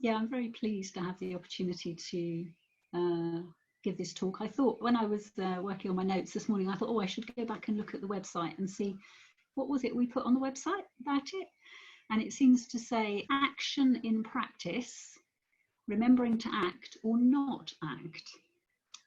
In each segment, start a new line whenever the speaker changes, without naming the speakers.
Yeah, I'm very pleased to have the opportunity to give this talk. I thought when I was working on my notes this morning, I thought, oh, I should go back and look at the website and see what was it we put on the website about it. And it seems to say action in practice, remembering to act or not act.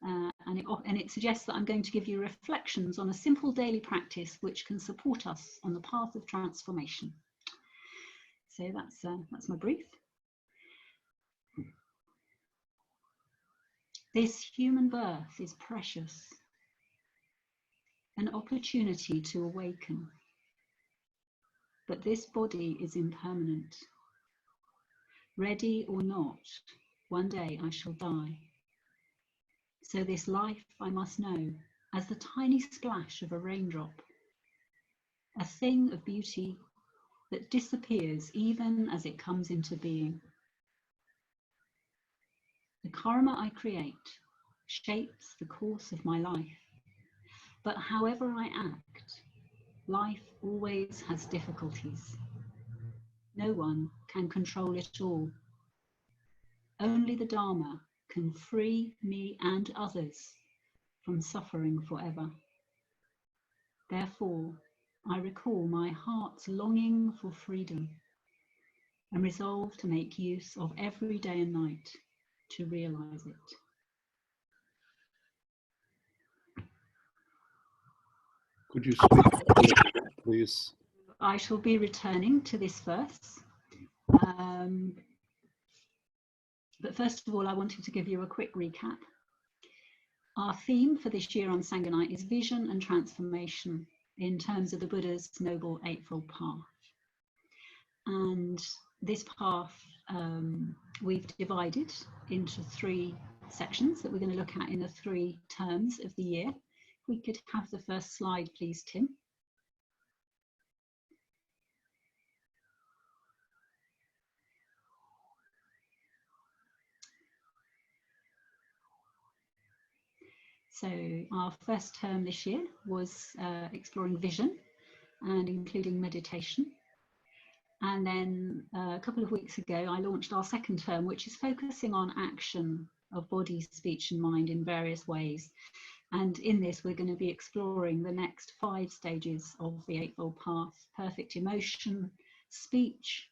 And it suggests that I'm going to give you reflections on a simple daily practice which can support us on the path of transformation. So that's my brief. This human birth is precious, an opportunity to awaken. But this body is impermanent. Ready or not, one day I shall die. So this life I must know as the tiny splash of a raindrop, a thing of beauty that disappears even as it comes into being. The karma I create shapes the course of my life, but however I act, life always has difficulties. No one can control it all. Only the Dharma can free me and others from suffering forever. Therefore, I recall my heart's longing for freedom and resolve to make use of every day and night to realize it.
Could you speak up a little bit, please?
I shall be returning to this verse. But first of all, I wanted to give you a quick recap. Our theme for this year on Sangha Night is vision and transformation in terms of the Buddha's Noble Eightfold Path. And this path we've divided into 3 sections that we're going to look at in the 3 terms of the year. If we could have the first slide, please, Tim. So our first term this year was exploring vision and including meditation. And then a couple of weeks ago, I launched our second term, which is focusing on action of body, speech and mind in various ways. And in this, we're going to be exploring the next 5 stages of the Eightfold Path: perfect emotion, speech,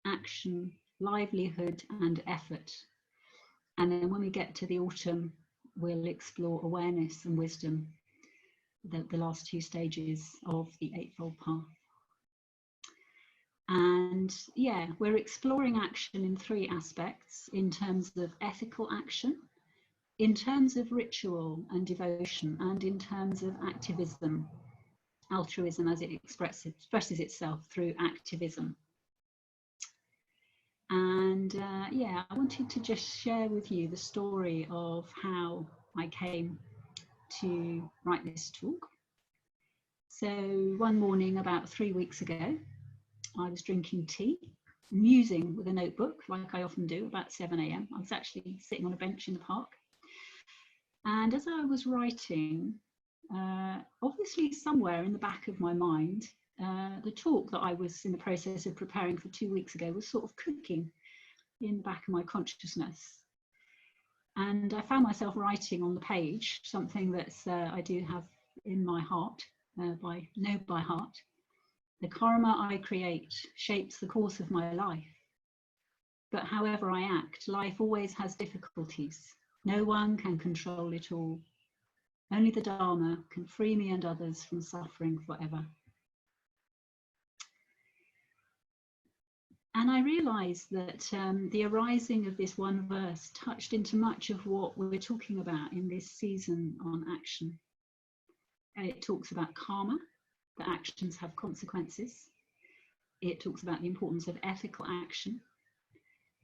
action, livelihood and effort. And then when we get to the autumn, we'll explore awareness and wisdom, the last 2 stages of the Eightfold Path. And yeah, we're exploring action in 3 aspects: in terms of ethical action, in terms of ritual and devotion, and in terms of activism, altruism as it expresses itself through activism. And yeah, I wanted to just share with you the story of how I came to write this talk. So one morning about 3 weeks ago, I was drinking tea, musing with a notebook, like I often do, about 7 a.m. I was actually sitting on a bench in the park. And as I was writing, obviously somewhere in the back of my mind, the talk that I was in the process of preparing for 2 weeks ago was sort of cooking in the back of my consciousness. And I found myself writing on the page something that's I do have in my heart, by heart. The karma I create shapes the course of my life. But however I act, life always has difficulties. No one can control it all. Only the Dharma can free me and others from suffering forever. And I realized that the arising of this one verse touched into much of what we're talking about in this season on action. It talks about karma, that actions have consequences. It talks about the importance of ethical action.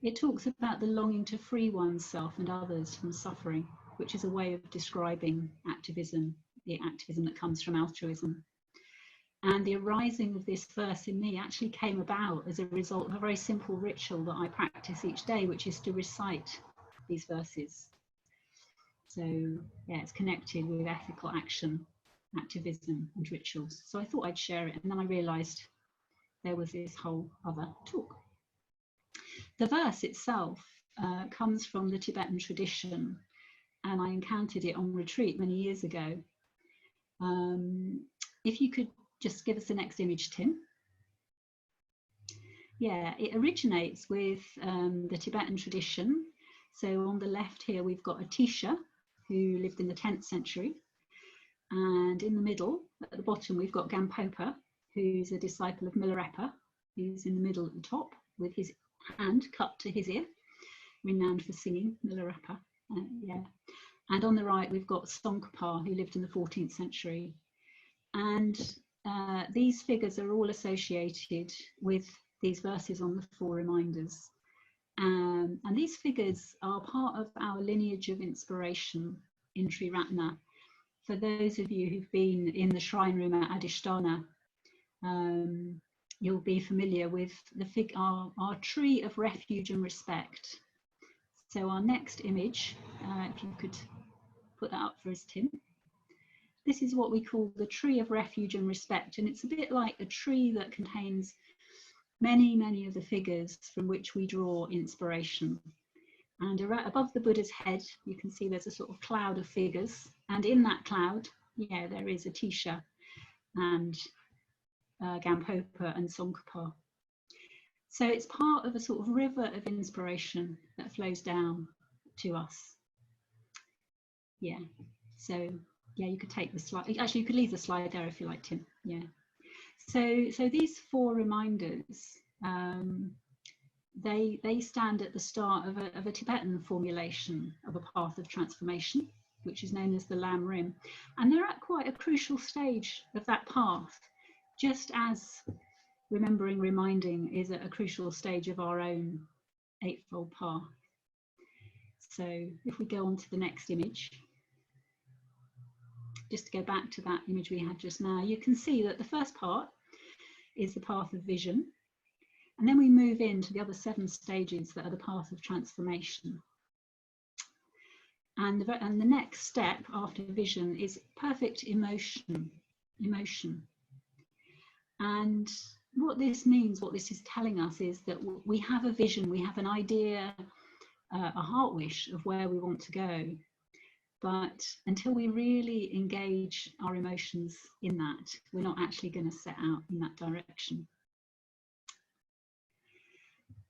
It talks about the longing to free oneself and others from suffering, which is a way of describing activism, the activism that comes from altruism. And the arising of this verse in me actually came about as a result of a very simple ritual that I practice each day, which is to recite these verses. So yeah, it's connected with ethical action, activism and rituals. So I thought I'd share it, and then I realized there was this whole other talk. The verse itself comes from the Tibetan tradition, and I encountered it on retreat many years ago. If you could just give us the next image, Tim. Yeah, it originates with the Tibetan tradition. So on the left here, we've got Atisha, who lived in the 10th century. And in the middle, at the bottom, we've got Gampopa, who's a disciple of Milarepa, who's in the middle at the top with his hand cupped to his ear, renowned for singing Milarepa. Yeah. And on the right, we've got Tsongkhapa, who lived in the 14th century. And these figures are all associated with these verses on the 4 reminders. And these figures are part of our lineage of inspiration in Triratna. For those of you who've been in the shrine room at Adhisthana, you'll be familiar with our tree of refuge and respect. So our next image, if you could put that up for us, Tim. This is what we call the tree of refuge and respect, and it's a bit like a tree that contains many of the figures from which we draw inspiration. And above the Buddha's head, you can see there's a sort of cloud of figures, and in that cloud, yeah, there is Atisha and Gampopa and Tsongkhapa. So it's part of a sort of river of inspiration that flows down to us. Yeah, so yeah, you could take the slide. Actually, you could leave the slide there if you like, Tim. Yeah. So these 4 reminders, they stand at the start of a Tibetan formulation of a path of transformation, which is known as the Lam Rim. And they're at quite a crucial stage of that path, just as remembering, reminding is at a crucial stage of our own Eightfold Path. So if we go on to the next image, just to go back to that image we had just now, you can see that the first part is the path of vision. And then we move into the other 7 stages that are the path of transformation. And the next step after vision is perfect emotion. And what this means, what this is telling us, is that we have a vision, we have an idea, a heart wish of where we want to go. But until we really engage our emotions in that, we're not actually going to set out in that direction.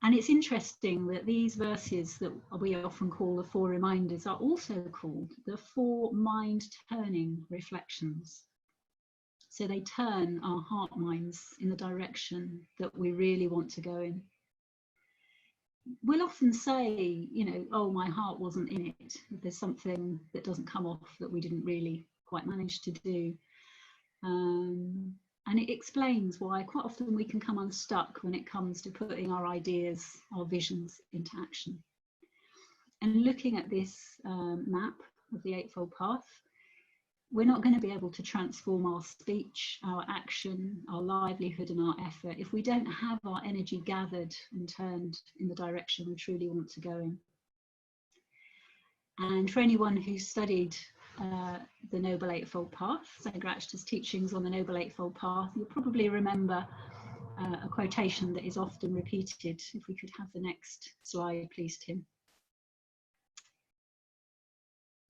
And it's interesting that these verses that we often call the 4 reminders are also called the 4 mind-turning reflections. So they turn our heart minds in the direction that we really want to go in. We'll often say, you know, oh, my heart wasn't in it. If there's something that doesn't come off that we didn't really quite manage to do. And it explains why quite often we can come unstuck when it comes to putting our ideas, our visions into action. And looking at this map of the Eightfold Path, we're not going to be able to transform our speech, our action, our livelihood and our effort if we don't have our energy gathered and turned in the direction we truly want to go in. And for anyone who's studied the Noble Eightfold Path, Sangha's teachings on the Noble Eightfold Path, you'll probably remember a quotation that is often repeated. If we could have the next slide, please, Tim.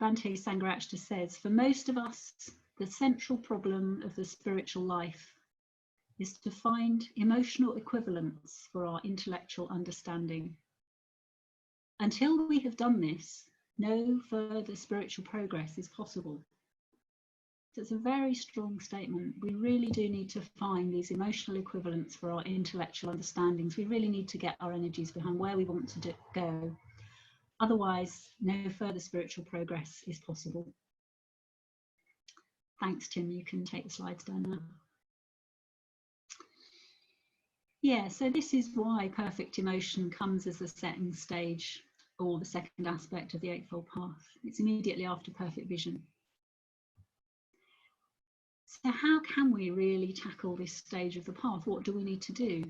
Bhante Sangha says, for most of us, the central problem of the spiritual life is to find emotional equivalents for our intellectual understanding. Until we have done this, no further spiritual progress is possible. So it's a very strong statement. We really do need to find these emotional equivalents for our intellectual understandings. We really need to get our energies behind where we want to go. Otherwise, no further spiritual progress is possible. Thanks, Tim. You can take the slides down now. Yeah, so this is why perfect emotion comes as the second stage, or the second aspect of the Eightfold Path. It's immediately after perfect vision. So how can we really tackle this stage of the path? What do we need to do?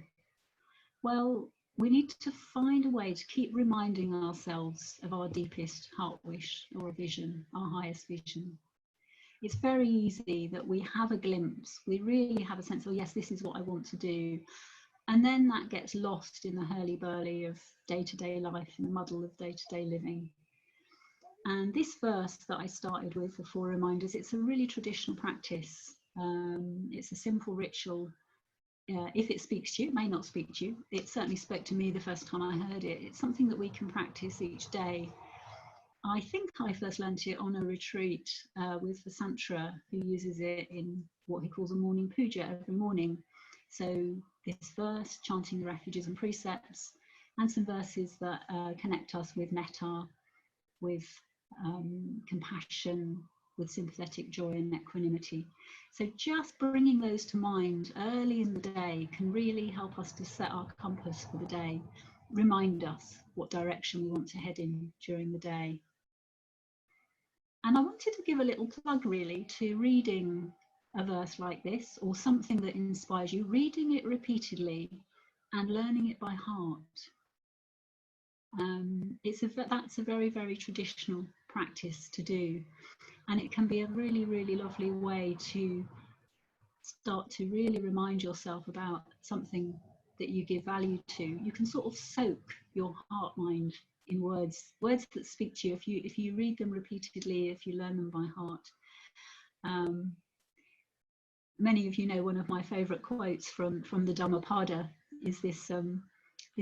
Well, we need to find a way to keep reminding ourselves of our deepest heart wish or vision, our highest vision. It's very easy that we have a glimpse, we really have a sense of, yes, this is what I want to do. And then that gets lost in the hurly-burly of day-to-day life, in the muddle of day-to-day living. And this verse that I started with, the 4 reminders, it's a really traditional practice. It's a simple ritual. If it speaks to you, it may not speak to you. It certainly spoke to me the first time I heard it. It's something that we can practice each day. I think I first learnt it on a retreat with the Santra, who uses it in what he calls a morning puja every morning. So this verse, chanting the refuges and precepts, and some verses that connect us with metta, with compassion, with sympathetic joy and equanimity. So just bringing those to mind early in the day can really help us to set our compass for the day, remind us what direction we want to head in during the day. And I wanted to give a little plug really to reading a verse like this, or something that inspires you, reading it repeatedly and learning it by heart. That's a very, very traditional practice to do, and it can be a really, really lovely way to start to really remind yourself about something that you give value to. You can sort of soak your heart mind in words that speak to you if you read them repeatedly, if you learn them by heart. Many of you know one of my favorite quotes from the Dhammapada is this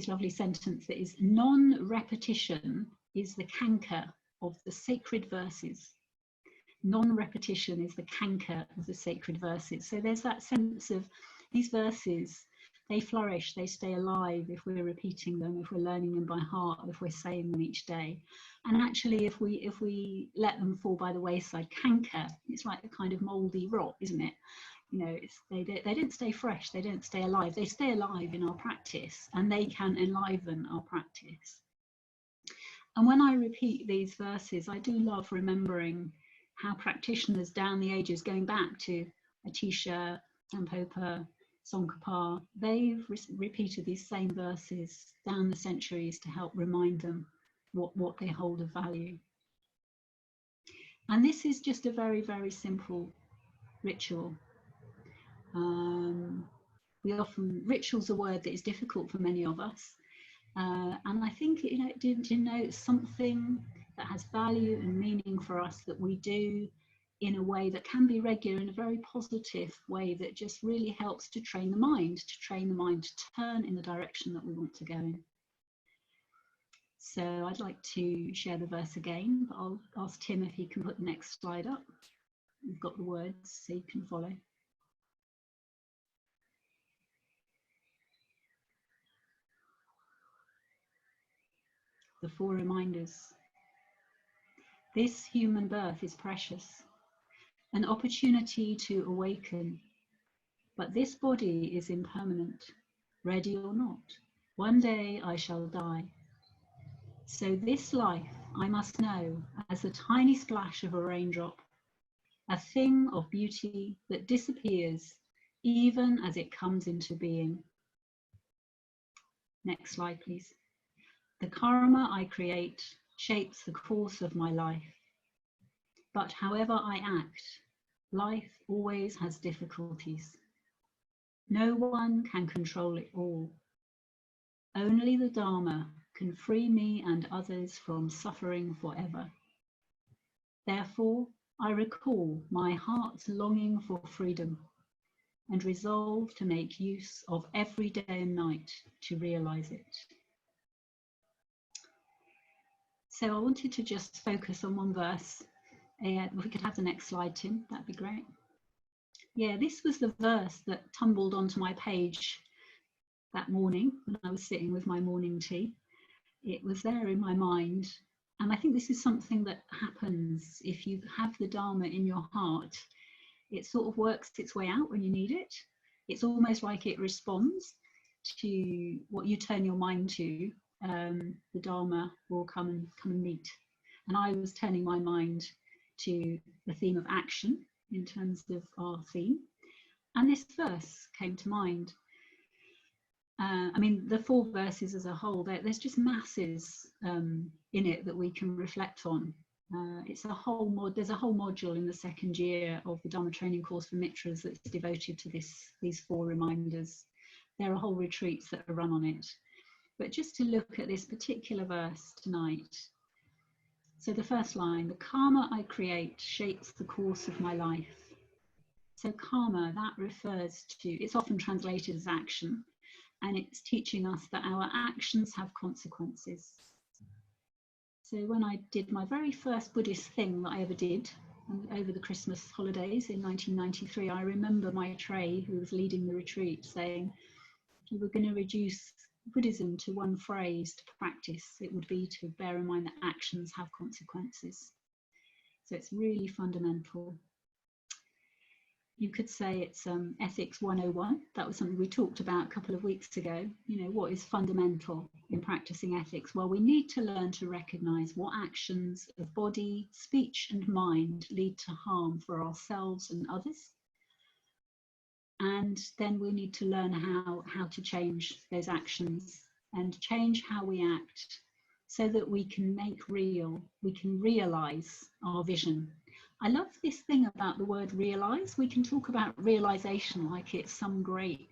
lovely sentence that is, non-repetition is the canker of the sacred verses. Non-repetition is the canker of the sacred verses. So there's that sense of these verses, they flourish, they stay alive if we're repeating them, if we're learning them by heart, if we're saying them each day. And actually, if we let them fall by the wayside, canker, it's like a kind of mouldy rot, isn't it? You know, they don't stay fresh, they don't stay alive. They stay alive in our practice, and they can enliven our practice. And when I repeat these verses, I do love remembering how practitioners down the ages, going back to Atisha, Tampopa, Tsongkhapa, they've repeated these same verses down the centuries to help remind them what they hold of value. And this is just a very, very simple ritual. Ritual's a word that is difficult for many of us. And I think it denotes something that has value and meaning for us that we do in a way that can be regular, in a very positive way that just really helps to train the mind to turn in the direction that we want to go in. So I'd like to share the verse again, but I'll ask Tim if he can put the next slide up. We've got the words so you can follow. The 4 reminders. This human birth is precious, an opportunity to awaken. But this body is impermanent, ready or not. One day I shall die. So this life I must know as a tiny splash of a raindrop, a thing of beauty that disappears even as it comes into being. Next slide, please. The karma I create shapes the course of my life. But however I act, life always has difficulties. No one can control it all. Only the Dharma can free me and others from suffering forever. Therefore, I recall my heart's longing for freedom and resolve to make use of every day and night to realize it. So I wanted to just focus on one verse. If we could have the next slide, Tim, that'd be great. Yeah, this was the verse that tumbled onto my page that morning when I was sitting with my morning tea. It was there in my mind. And I think this is something that happens if you have the Dharma in your heart. It sort of works its way out when you need it. It's almost like it responds to what you turn your mind to. The Dharma will come and meet. And I was turning my mind to the theme of action in terms of our theme. And this verse came to mind. I mean, the 4 verses as a whole, there's just masses in it that we can reflect on. There's a whole module in the 2nd year of the Dharma training course for Mitras that's devoted to these 4 reminders. There are whole retreats that are run on it. But just to look at this particular verse tonight. So the first line, the karma I create shapes the course of my life. So karma, that refers to, it's often translated as action, and it's teaching us that our actions have consequences. So when I did my very first Buddhist thing that I ever did over the Christmas holidays in 1993, I remember my Tray, who was leading the retreat, saying, if you were going to reduce Buddhism to one phrase to practice, it would be to bear in mind that actions have consequences. So it's really fundamental. You could say it's Ethics 101. That was something we talked about a couple of weeks ago. You know, what is fundamental in practicing ethics? Well, we need to learn to recognize what actions of body, speech, and mind lead to harm for ourselves and others. And then we need to learn how to change those actions and change how we act so that we can make real, we can realize our vision. I love this thing about the word realize. We can talk about realization like it's some great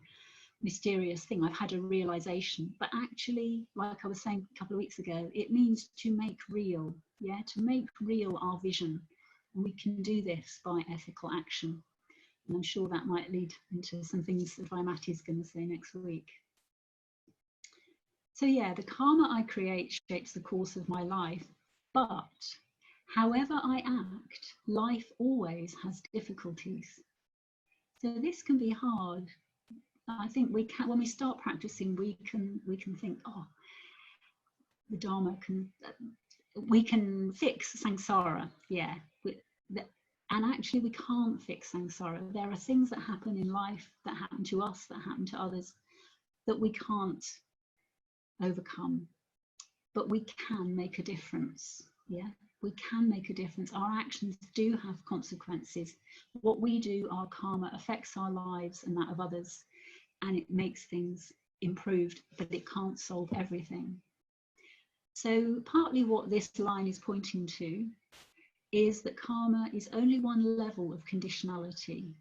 mysterious thing. I've had a realization, but actually, like I was saying a couple of weeks ago, it means to make real, yeah, to make real our vision. And we can do this by ethical action. And I'm sure that might lead into some things that Vimati's going to say next week. So yeah, the karma I create shapes the course of my life, but however I act, life always has difficulties. So this can be hard. I think we can, when we start practicing, we can think, oh, the Dharma we can fix samsara, yeah. And actually we can't fix samsara. There are things that happen in life that happen to us, that happen to others, that we can't overcome. But we can make a difference, yeah? We can make a difference. Our actions do have consequences. What we do, our karma, affects our lives and that of others, and it makes things improved, but it can't solve everything. So partly what this line is pointing to is that karma is only one level of conditionality.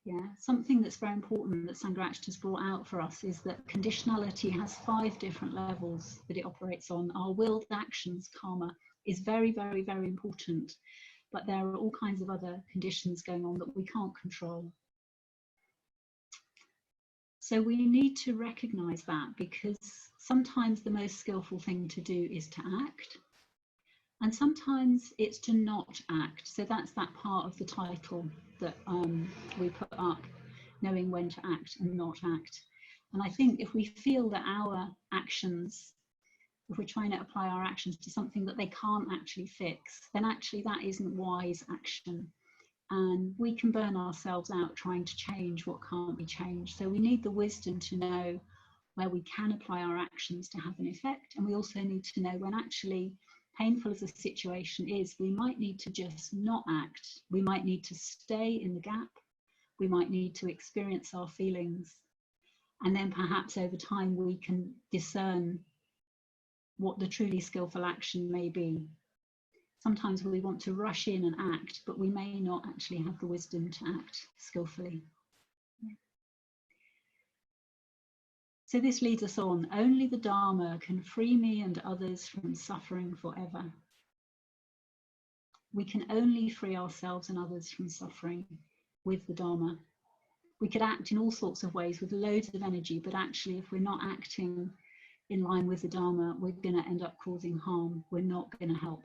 Yeah, something that's very important that Sangha has brought out for us is that conditionality has 5 different levels that it operates on. Our willed actions, karma, is very, very, very important, but there are all kinds of other conditions going on that we can't control. So we need to recognize that, because sometimes the most skillful thing to do is to act. And sometimes it's to not act. So that's that part of the title that we put up, knowing when to act and not act. And I think if we feel that our actions, if we're trying to apply our actions to something that they can't actually fix, then actually that isn't wise action. And we can burn ourselves out trying to change what can't be changed. So we need the wisdom to know where we can apply our actions to have an effect. And we also need to know when actually, painful as a situation is, we might need to just not act. We might need to stay in the gap. We might need to experience our feelings. And then perhaps over time we can discern what the truly skillful action may be. Sometimes we want to rush in and act, but we may not actually have the wisdom to act skillfully. So this leads us on. Only the Dharma can free me and others from suffering forever. We can only free ourselves and others from suffering with the Dharma. We could act in all sorts of ways with loads of energy, but actually if we're not acting in line with the Dharma, we're going to end up causing harm. We're not going to help.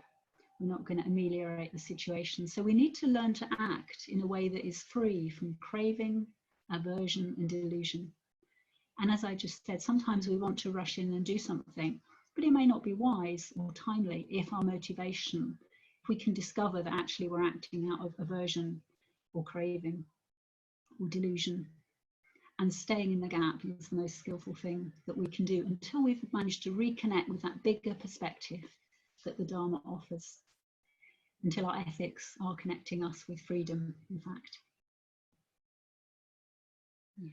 We're not going to ameliorate the situation. So we need to learn to act in a way that is free from craving, aversion, and delusion. And as I just said, sometimes we want to rush in and do something, but it may not be wise or timely if our motivation, if we can discover that actually we're acting out of aversion or craving or delusion. And staying in the gap is the most skillful thing that we can do until we've managed to reconnect with that bigger perspective that the Dharma offers, until our ethics are connecting us with freedom, in fact. Yeah.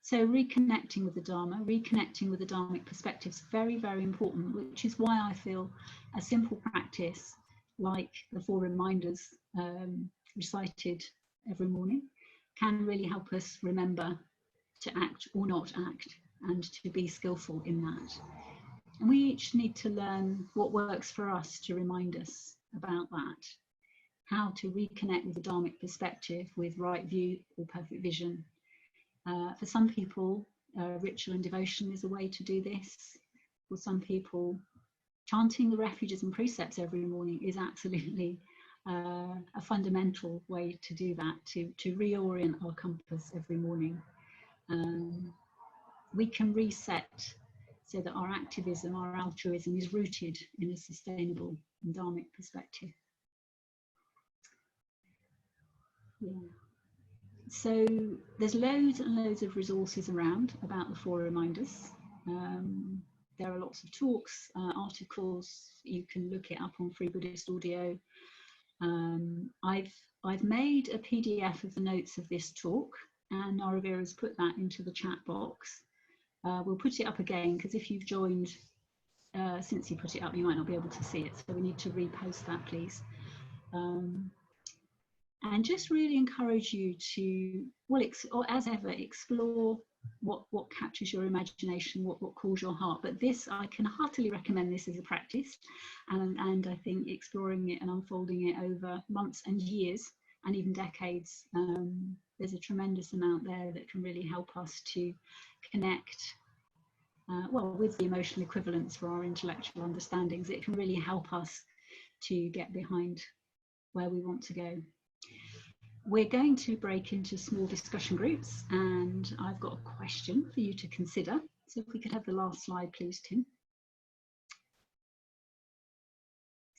So reconnecting with the Dharma, reconnecting with the Dharmic perspective is very, very important, which is why I feel a simple practice like the 4 reminders recited every morning can really help us remember to act or not act, and to be skillful in that. And we each need to learn what works for us to remind us about that, how to reconnect with the Dharmic perspective, with right view or perfect vision. For some people, ritual and devotion is a way to do this. For some people, chanting the refuges and precepts every morning is absolutely a fundamental way to do that, to reorient our compass every morning. We can reset so that our activism, our altruism is rooted in a sustainable and Dharmic perspective. Yeah. So there's loads and loads of resources around about the 4 reminders. There are lots of talks, articles. You can look it up on Free Buddhist Audio. I've made a PDF of the notes of this talk, and Naravira's put that into the chat box. We'll put it up again, because if you've joined since you put it up, you might not be able to see it, so we need to repost that, please. And just really encourage you to, well, or as ever, explore what captures your imagination, what calls your heart. But this, I can heartily recommend this as a practice, and I think exploring it and unfolding it over months and years and even decades, there's a tremendous amount there that can really help us to connect well, with the emotional equivalents for our intellectual understandings. It can really help us to get behind where we want to go. We're going to break into small discussion groups, and I've got a question for you to consider. So if we could have the last slide, please, Tim.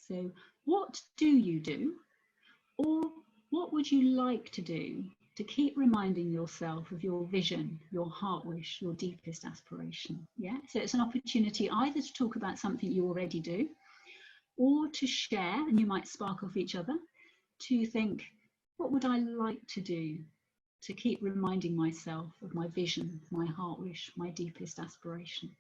So what do you do, or what would you like to do to keep reminding yourself of your vision, your heart wish, your deepest aspiration? Yeah, so it's an opportunity either to talk about something you already do, or to share, and you might spark off each other, to think, what would I like to do to keep reminding myself of my vision, my heart wish, my deepest aspiration?